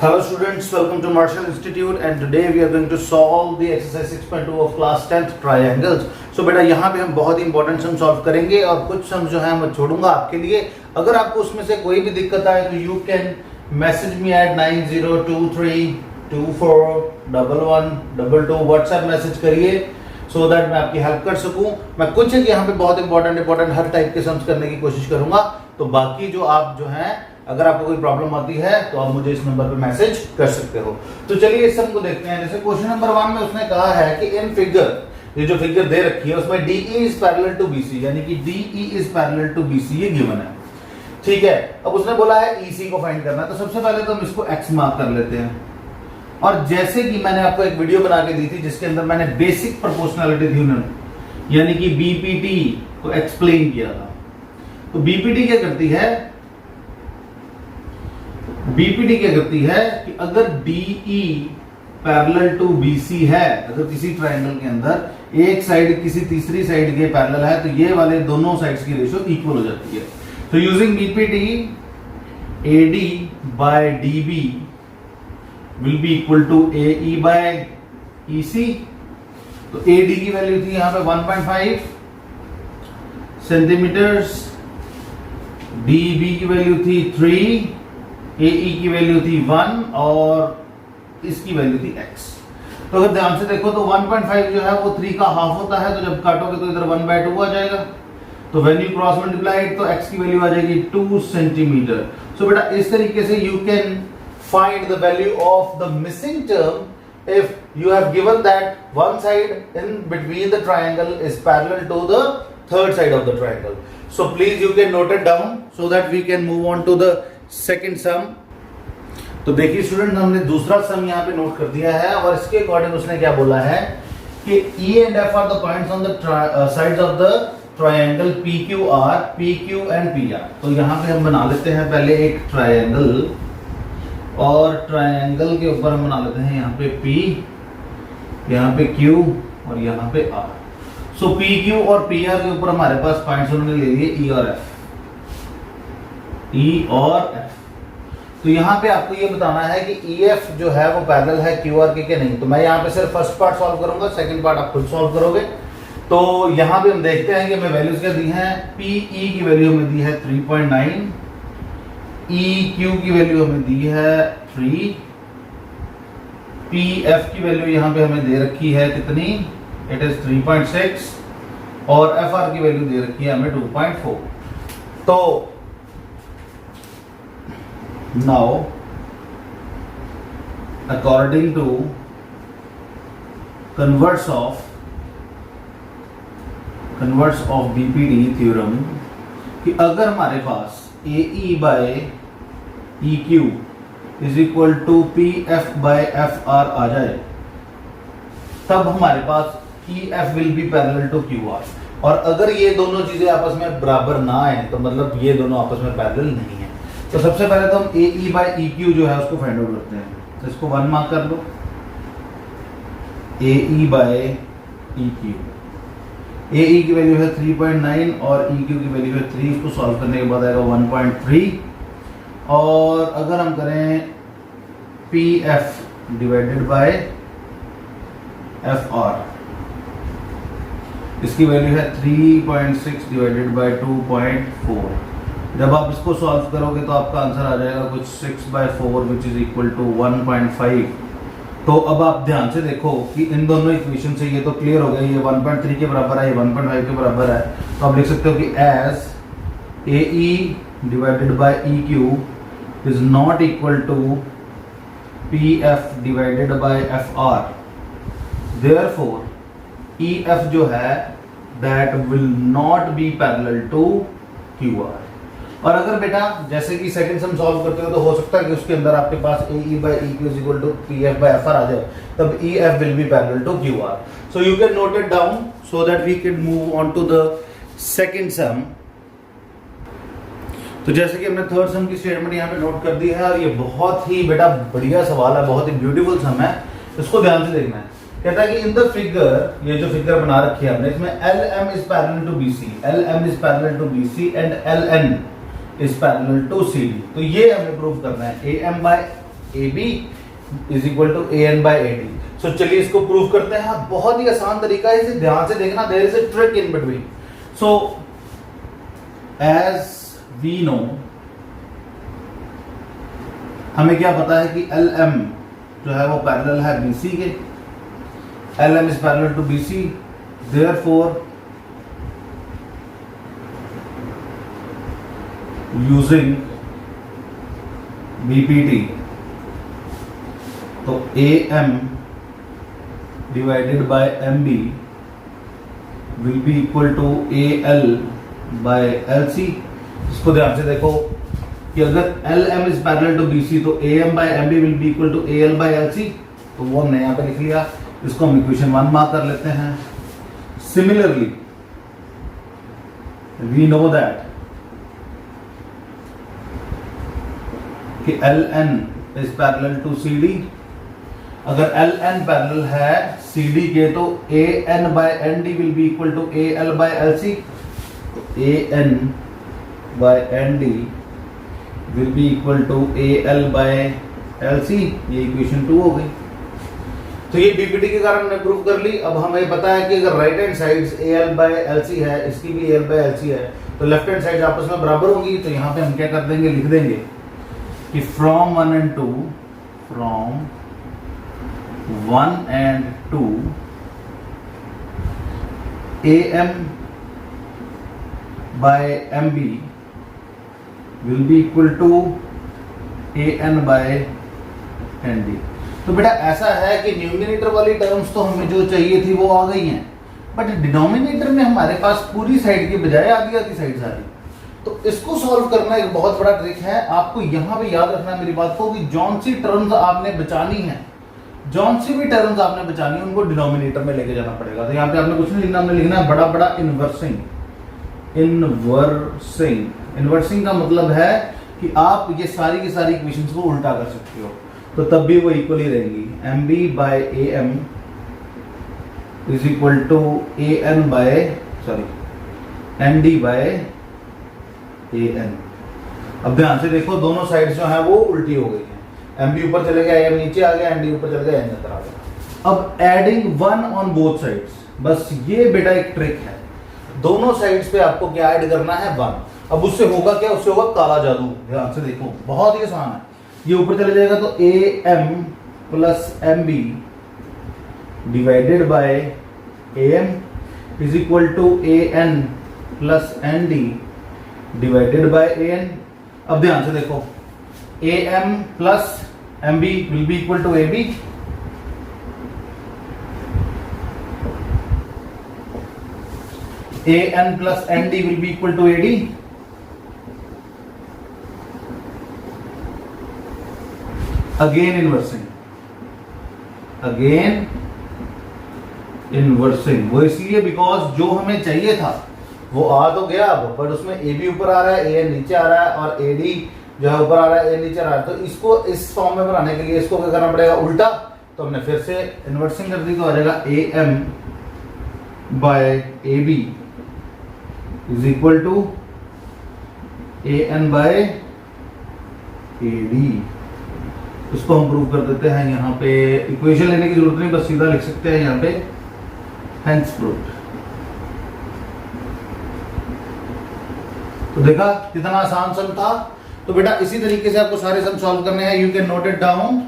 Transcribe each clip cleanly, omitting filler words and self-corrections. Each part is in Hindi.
Hello students, welcome to Marshall Institute and today we are going to solve the exercise 6.2 of class 10th triangles. So बेटा यहाँ पे हम बहुत ही इंपॉर्टेंट सम सॉल्व करेंगे और कुछ सम जो है मैं छोड़ूंगा आपके लिए. अगर आपको उसमें से कोई भी दिक्कत आए तो you can message me at 9023241112 WhatsApp message करिए सो दैट मैं आपकी हेल्प कर सकूं. मैं कुछ यहाँ पे बहुत इंपॉर्टेंट हर टाइप के सम्स करने की कोशिश करूंगा. तो बाकी जो आप जो हैं अगर आपको कोई प्रॉब्लम आती है तो आप मुझे इस नंबर पे मैसेज कर सकते हो. तो चलिए इस सम को देखते हैं. जैसे क्वेश्चन नंबर 1 में उसने कहा है कि इन फिगर, ये जो फिगर दे रखी है उसमें DE is parallel to BC, यानी कि DE is parallel to BC ये गिवन है. ठीक है. अब उसने बोला है EC को फाइंड करना है. तो सबसे पहले तो हम इसको X मार्क कर लेते हैं. और जैसे कि मैंने आपको एक वीडियो बना के दी थी जिसके अंदर मैंने बेसिक प्रोपोर्शनैलिटी थी उन्होंने यानी कि BPT को एक्सप्लेन किया था. तो BPT क्या करती है कि अगर DE पैरेलल टू BC है, अगर किसी ट्रायंगल के अंदर एक साइड किसी तीसरी साइड के पैरेलल है तो ये वाले दोनों साइड्स की रेशियो इक्वल हो जाती है. तो using BPT AD by DB will be equal to AE by EC. तो AD की वैल्यू थी यहां पे 1.5 सेंटीमीटर्स, DB की वैल्यू थी 3, AE की वैल्यू थी 1 और इसकी वैल्यू थी x. तो अगर ध्यान से देखो तो 1.5 जो है वो 3 का हाफ होता है. तो जब काटोगे तो इधर 1/2 आ जाएगा. तो व्हेन यू क्रॉस मल्टीप्लाई तो x की वैल्यू आ जाएगी 2 सेंटीमीटर. सो बेटा इस तरीके से you can find the value of the missing term if you have given that one side in between the triangle is parallel to the third side of the triangle. So please you can note it down so that we can move on to the second sum. तो देखिए स्टूडेंट हमने दूसरा सम यहाँ पे नोट कर दिया है और इसके अकॉर्डिंग उसने क्या बोला है कि E and F are the points on the sides of the triangle PQR, PQ and PR. तो यहाँ पे हम बना लेते हैं पहले एक ट्रायंगल और ट्रायंगल के ऊपर हम बना लेते हैं यहाँ पे P, यहाँ पे Q और यहाँ पे R. सो PQ और PR के ऊपर हमारे पास पॉइंट्स उन्होंने ले लिए E और F. तो यहाँ पे आपको ये बताना है कि EF जो है वो पैरेलल है QR के नहीं. तो मैं यहाँ पे सिर्फ फर्स्ट पार्ट सॉल्व करूंगा, सेकंड पार्ट आप खुद सॉल्व करोगे. तो यहाँ पे हम देखते हैं कि हमें वैल्यूज क्या दी हैं. PE की वैल्यू हमें दी है 3.9, EQ की वैल्यू हमें दी है 3, PF की वैल्यू यहाँ पे हमें दे रखी है कितनी, इट इज 3.6 और FR की वैल्यू दे रखी है हमें 2.4. तो now according to converse of BPT theorem कि अगर हमारे पास AE by EQ is equal to PF by FR आ जाए तब हमारे पास EF will be parallel to QR. और अगर ये दोनों चीजें आपस में बराबर ना आए तो मतलब ये दोनों आपस में पैरेलल नहीं है. तो सबसे पहले तो हम AE by EQ जो है उसको फाइंड आउट करते हैं. तो इसको 1 मार्क कर लो. AE by EQ, AE की वैल्यू है 3.9 और EQ की वैल्यू है 3. इसको सॉल्व करने के बाद आएगा 1.3. और अगर हम करें PF डिवाइडेड बाय FR, इसकी वैल्यू है 3.6 डिवाइडेड बाय 2.4. जब आप इसको सॉल्व करोगे तो आपका आंसर आ जाएगा कुछ 6/4 विच इज इक्वल टू 1.5. तो अब आप ध्यान से देखो कि इन दोनों इक्वेशन से ये तो क्लियर हो गया, ये 1.3 के बराबर है, ये 1.5 के बराबर है. तो आप लिख सकते हो कि as AE divided by EQ is not equal to PF divided by FR. Therefore EF जो है that will not be parallel to QR. और अगर बेटा जैसे कि सेकंड सम सॉल्व करते हो तो हो सकता है कि उसके अंदर आपके पास AE by EQ is equal to PF by FR आ जाए, तब EF will be parallel to QR. So you can note it down so that we can move on to the second sum. तो जैसे कि हमने थर्ड सम की स्टेटमेंट यहाँ पे नोट कर दी है और ये बहुत ही बेटा बढ़िया सवाल है, बहुत ही ब्यूटीफुल सम है. इसको ध्यान से देखना है. कहता है कि इन द फिगर, ये जो फिगर बना रखी है हमने, इसमें LM is parallel to BC, LM is parallel to BC and LN is parallel to CD. तो ये हमें प्रूव करना है AM by A B is equal to A N by A D. So चलिए इसको प्रूव करते हैं। बहुत ही आसान तरीका है, इसे ध्यान से देखना, there is a trick in between. So as we know, हमें क्या पता है कि एल एम जो है वो पैरेलल है बीसी के, L M is parallel to BC, therefore using BPT, तो A M divided by M B will be equal to A L by L C. इसको ध्यान से देखो कि अगर L M is parallel to B C तो A M by M B will be equal to A L by L C, तो वो हमने यहां पे लिख लिया। इसको हम इक्वेशन 1 मार्क कर लेते हैं। सिमिलरली वी नो दैट कि L N is parallel to C D. अगर एल एन पैरेलल है सी डी के तो A N by N D will be equal to A L by L C, A N by N D will be equal to A L by L C. ये इक्वेशन 2 हो गई। तो ये बीपीटी के कारण हमने प्रूव कर ली। अब हमें पता है कि अगर right hand side A L by L C है, इसकी भी A L by L C है, तो लेफ्ट हैंड साइड आपस में बराबर होंगी। तो यहाँ पे हम क्या कर देंगे, लिख देंगे कि from 1 and 2, from 1 and 2 A M by M B will be equal to A N by N D. तो बेटा ऐसा है कि न्यूमिनेटर वाली टर्म्स तो हमें जो चाहिए थी वो आ गई हैं, बट डिनोमिनेटर में हमारे पास पूरी साइड की बजाय आधी आधी साइड सारी। तो इसको सॉल्व करना एक बहुत बड़ा ट्रिक है। आपको यहां पे याद रखना है मेरी बात को कि जौन सी टर्म्स आपने बचानी है, जौन सी भी टर्म्स आपने बचानी है, उनको डिनोमिनेटर में लेके जाना पड़ेगा। तो यहाँ पे आपने कुछ नहीं लिखना, हमने लिखना है बड़ा बड़ा इन्वर्सिंग। इन्वर्सिंग, इन्वर्सिंग का मतलब है कि आप ये सारी की सारी इक्वेशंस को उल्टा कर सकते हो, तो तब भी वो इक्वल ही रहेंगी। M B by A M is equal to A N by N D by A N. अब ध्यान से देखो, दोनों साइड जो है वो उल्टी हो गई है। एम बी ऊपर चले गया, एम नीचे आ गया, एन डी ऊपर चले गया, एन अंदर आ गया। अब एडिंग 1 ऑन बोथ साइड्स, बस ये बेटा एक ट्रिक है। दोनों साइड्स पे आपको क्या ऐड करना है, 1। अब उससे होगा क्या, उससे होगा काला जादू। ध्यान से देखो, बहुत ही आसान है। ये ऊपर चले जाएगा तो A M plus M B divided by A M is equal to A N plus N D divided by A N. अब ध्यान से देखो, A M plus M B will be equal to A B, A N plus N D will be equal to A D. Again inversing, again inversing. वो इसलिए बिकॉज जो हमें चाहिए था वो आ तो गया अब, बट उसमें ए बी ऊपर आ रहा है, ए नीचे आ रहा है, और ए डी जो है ऊपर आ रहा है, ए नीचे आ रहा है। तो इसको इस फॉर्म में बनाने के लिए इसको क्या करना पड़ेगा, उल्टा। तो हमने फिर से इन्वर्सिंग कर दी, तो आ जाएगा A M by A B is equal to A N by A D. इसको हम प्रूव कर देते हैं। यहाँ पे इक्वेशन लेने की जरूरत नहीं, बस सीधा लिख सकते हैं यहाँ पे हेंस प्रूव्ड। तो देखा कितना आसान सम था। तो बेटा इसी तरीके से आपको सारे सम सॉल्व करने हैं। You can note it down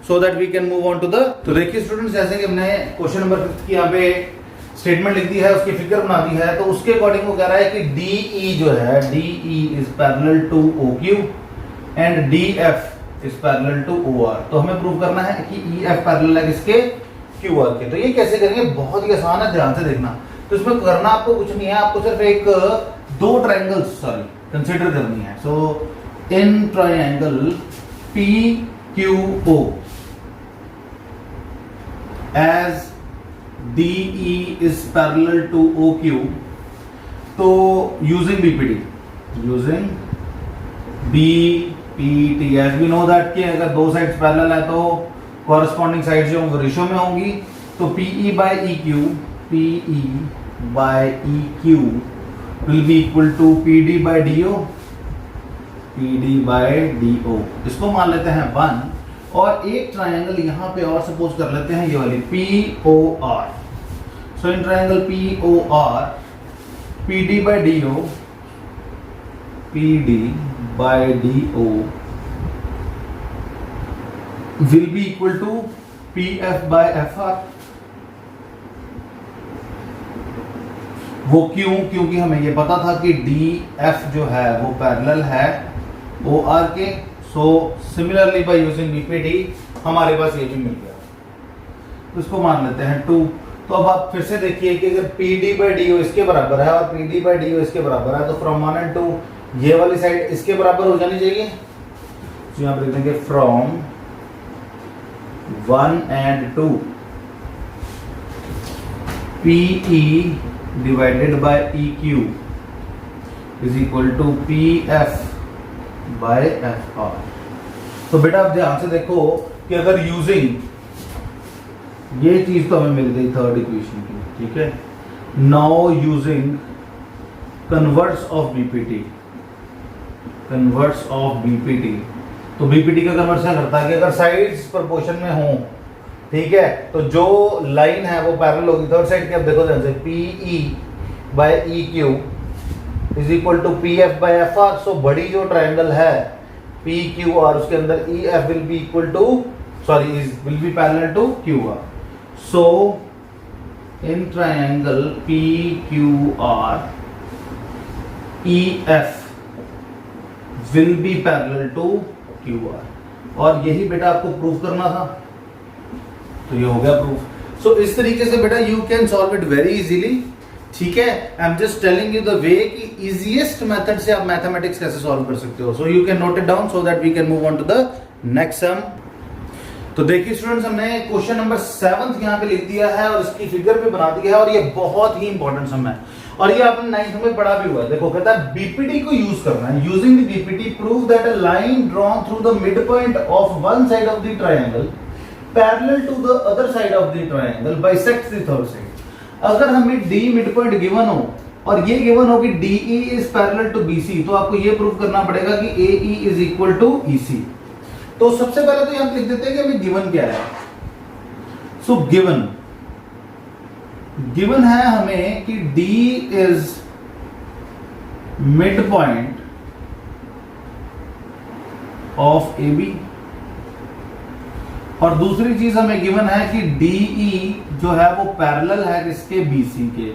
so that we can move on to the. तो देखिए स्टूडेंट्स, जैसे कि हमने क्वेश्चन नंबर 5 की यहाँ पे स्टेटमेंट लिख दी है, उसकी फिगर बना दी है। तो उसके अकॉर्डिंग वो कह रहा है कि DE जो है, DE is parallel to OQ and DF is parallel to OR। तो हमें प्रूव करना है कि EF पैरेलल है किसके, QR के। तो ये कैसे करेंगे, बहुत ही आसान है, ध्यान से देखना। तो इसमें करना आपको कुछ नहीं है, आपको सिर्फ एक दो ट्रायंगल्स कंसीडर करनी है। So in triangle PQO as DE is parallel to OQ, तो using BPT, using BPT as we know that कि अगर दो साइड्स पैरेलल है तो कॉरस्पॉन्डिंग साइड जो वो रेशियो में होंगी। तो PE by EQ will be equal to PD by DO, PD by DO। इसको मान लेते हैं 1 और एक ट्रायंगल यहां पे और सपोज कर लेते हैं ये वाली POR। So in triangle POR PD by DO will be equal to PF by FR। वो क्यों? क्योंकि हमें ये पता था कि DF जो है वो पैरेलल है OR के। So similarly by using BPD हमारे पास ये भी मिल गया, तो इसको मान लेते हैं 2। तो अब आप फिर से देखिए कि अगर PD by DO इसके बराबर है और PD by DO इसके बराबर है, तो फ्रॉम 1 and 2 ये वाली साइड इसके बराबर हो जानी चाहिए। तो यहां पर लिख देंगे from 1 and 2 PE divided by EQ is equal to PF by FR। तो बेटा आप ध्यान से देखो कि अगर यूजिंग ये चीज तो हमें मिल गई थर्ड इक्वेशन की, ठीक है। Now using converts of BPT, तो बीपीटी का कन्वर्सन करता है कि अगर साइड्स प्रोपोर्शन में हो, ठीक है, तो जो लाइन है वो पैरेलल होगी थर्ड साइड की। अब देखो ध्यान से PE by EQ is equal to PF by FR। So बड़ी जो ट्रायंगल है PQR उसके अंदर EF will be equal to will be parallel to QR। So in triangle PQR EF will be parallel to QR, और यही बेटा आपको प्रूफ करना था, तो ये हो गया प्रूफ। सो इस तरीके से बेटा you can solve it very easily, ठीक है। I am just telling you the way कि इजीएस्ट मेथड से आप मैथमेटिक्स कैसे सॉल्व कर सकते हो। So you can note it down so that we can move on to the next sum. तो देखिए स्टूडेंट्स, हमने क्वेश्चन नंबर 7 यहाँ पे लिख दिया है और इसकी फिगर भी बना दी है, और ये बहुत ही इंपॉर्टेंट सम है, और ये आपने 9th में पढ़ा भी हुआ है। देखो कहता है बीपीटी को यूज करना है। Using the BPT prove that a line drawn through the midpoint of one side of the triangle parallel to the other side of the triangle bisects the third side. अगर हमें D मिड पॉइंट गिवन हो और ये गिवन हो कि DE is parallel to BC, तो आपको ये प्रूव करना पड़ेगा कि AE is equal to EC। तो सबसे पहले तो यहां लिख देते हैं कि हमें गिवन क्या है। सो गिवन है हमें कि D is mid point of AB, और दूसरी चीज हमें गिवन है कि DE जो है वो पैरेलल है किसके, BC के।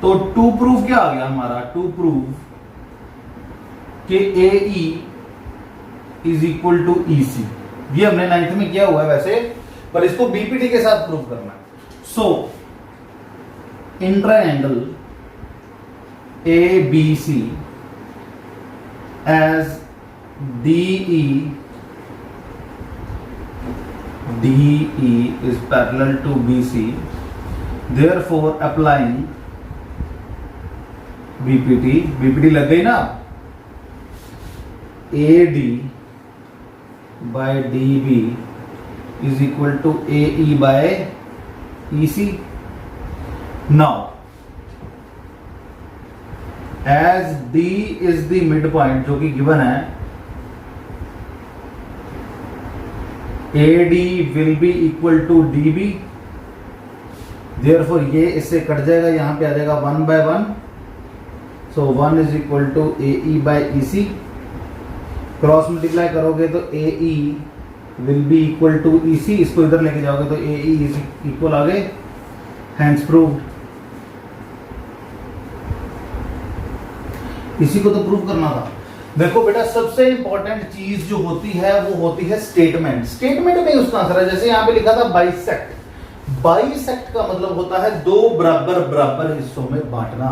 तो टू प्रूफ क्या आ गया हमारा, टू प्रूफ कि AE is equal to EC। ये हमने 9th में किया हुआ है वैसे, पर इसको BPT के साथ प्रूफ करना है। So in triangle ABC as DE is parallel to BC, therefore applying BPT लग गई ना, AD by DB is equal to AE by EC। Now as D is the midpoint जो कि given है, AD will be equal to DB, therefore ये इससे कट जाएगा, यहां पे आ जाएगा 1 by 1। So 1 is equal to AE by EC। Cross multiply करोगे तो AE will be equal to EC, इसको इधर लेके जाओगे तो AE is equal आ गए, hence proved। इसी को तो प्रूव करना था। देखो बेटा सबसे इंपॉर्टेंट चीज जो होती है वो होती है स्टेटमेंट। स्टेटमेंट में उसका आंसर है, जैसे यहां पे लिखा था बाइसेक्ट। बाइसेक्ट का मतलब होता है दो बराबर बराबर हिस्सों में बांटना,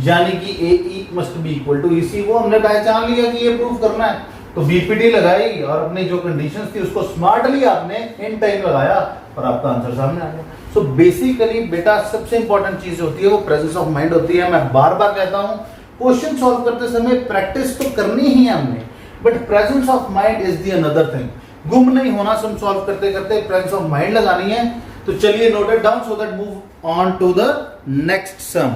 यानी कि AE must be equal to EC। वो हमने पहचान लिया कि ये प्रूव करना है, तो BPT लगाई और अपनी जो कंडीशंस थी उसको स्मार्टली आपने इन टाइम लगाया और आपका आंसर सामने आ गया। सो बेसिकली बेटा सबसे इंपॉर्टेंट चीज होती है वो प्रेजेंस ऑफ माइंड होती है। मैं बार बार कहता हूं क्वेश्चन सॉल्व करते समय प्रैक्टिस तो करनी ही है हमने, but presence of mind is the another thing. गुम नहीं होना, सम सॉल्व करते करते प्रेजेंस ऑफ माइंड लगानी है। तो चलिए note it down so that move on to the next sum.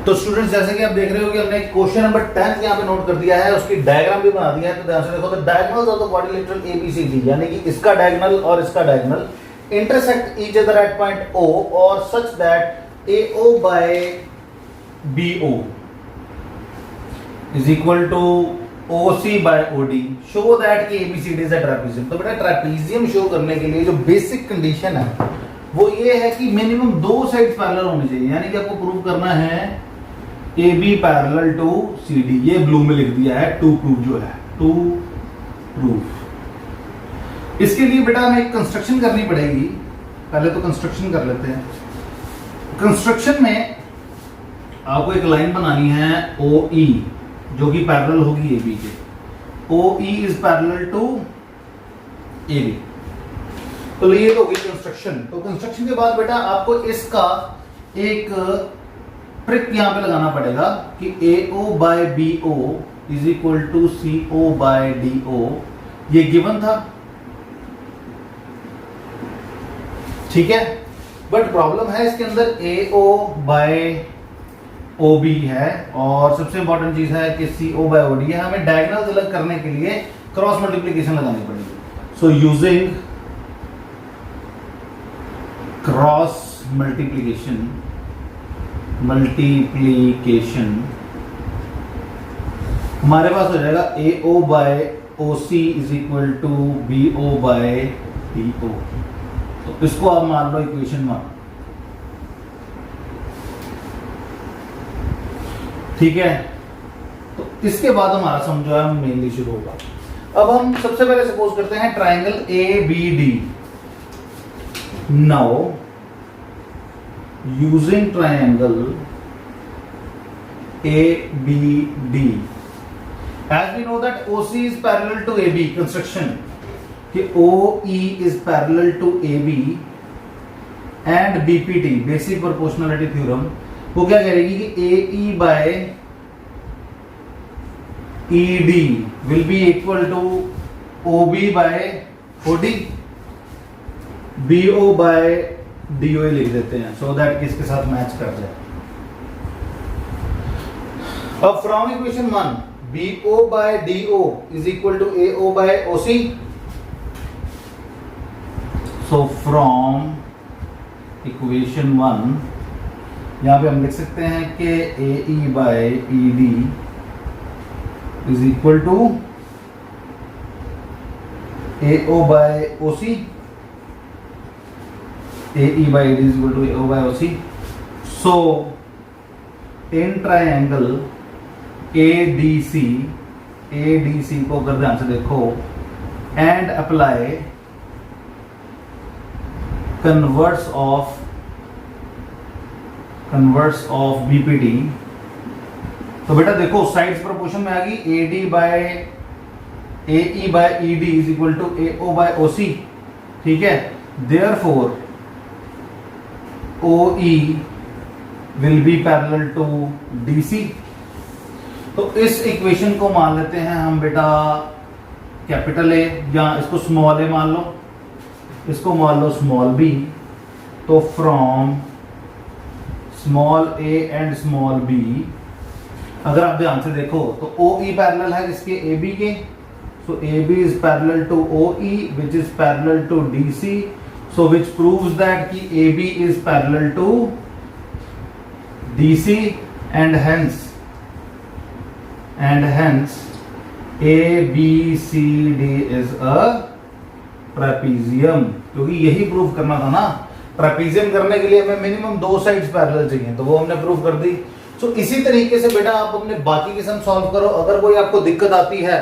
तो स्टूडेंट्स जैसे कि आप देख रहे हो कि हमने क्वेश्चन नंबर 10 यहाँ पे नोट कर दिया है, उसकी डायग्राम भी बना दिया है। तो ध्यान से देखो, the diagonals of the quadrilateral ABCD, यानी कि इसका डायगोनल और इसका diagonal intersect each other at point O और such that AO by BO is equal to OC by OD, show that कि ABCD इज अ ट्रेपेजियम। तो बेटा ट्रेपेजियम शो करने के लिए जो बेसिक कंडीशन है वो ये है कि मिनिमम दो साइड्स पैरेलल होनी चाहिए, यानी कि आपको प्रूव करना है AB पैरेलल टू CD। ये ब्लू में लिख दिया है टू प्रूफ, जो है टू प्रूफ। इसके लिए बेटा हमें एक कंस्ट्रक्शन करनी पड़ेगी। पहले तो कंस्ट्रक्शन कर लेते हैं। कंस्ट्रक्शन में आपको एक लाइन बनानी है OE, जो कि पैरेलल होगी AB के। OE is parallel to AB। तो ये तो होगी कंस्ट्रक्शन। तो कंस्ट्रक्शन के बाद बेटा आपको इसका एक ट्रिक यहां पे लगाना पड़ेगा कि AO by BO is equal to CO by DO। ये गिवन था, ठीक है। बट प्रॉब्लम है इसके अंदर AO बाय OB है, और सबसे इंपॉर्टेंट चीज है कि CO बाय OD है। हमें डायगोनल्स अलग करने के लिए क्रॉस मल्टीप्लीकेशन लगानी पड़ेगी। सो यूजिंग क्रॉस मल्टीप्लीकेशन हमारे पास हो जाएगा AO by OC is equal to BO by DO। तो इसको आप मान लो इक्वेशन 1, ठीक है। तो इसके बाद हमारा समझो है मेनली शुरू होगा। अब हम सबसे पहले सपोज करते हैं triangle ABD। Now, using triangle ABD, as we know that OC is parallel to AB, construction कि OE is parallel to AB and BPT, basic proportionality theorem, वो क्या करेगी कि AE by ED will be equal to OB by OD, BO by DO लिख देते हैं, सो दैट किसके साथ मैच कर जाए। अब from equation 1 BO by DO is equal to AO by OC। So from equation 1 यहां पे हम लिख सकते हैं कि AE by ED is equal to AO by OC। AE by AD is equal to AO by OC. So, in triangle ADC को अगर ध्यान से देखो and apply converse of BPT, तो बेटा देखो साइड्स प्रोपोर्शन में आ गई। AE by ED is equal to AO by OC, ठीक है। Therefore OE will be parallel to DC। तो इस इक्वेशन को मान लेते हैं हम बेटा कैपिटल A, या इसको स्मॉल a मान लो, इसको मान लो स्मॉल b। तो from small a and small b अगर आप ध्यान से देखो तो OE पैरेलल है इसके AB के, so AB is parallel to OE which is parallel to DC, so which proves that कि AB is parallel to DC and hence ABCD is a trapezium। क्योंकि यही प्रूव करना था ना, ट्रेपेजियम करने के लिए हमें मिनिमम दो साइड्स पैरेलल चाहिए, तो वो हमने प्रूव कर दी। सो इसी तरीके से बेटा आप अपने बाकी के सम सॉल्व करो। अगर कोई आपको दिक्कत आती है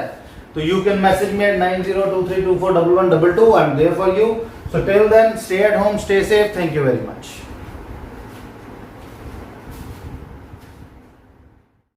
तो you can message me at 9023241122. I'm there for you. So till then, stay at home, stay safe. Thank you very much.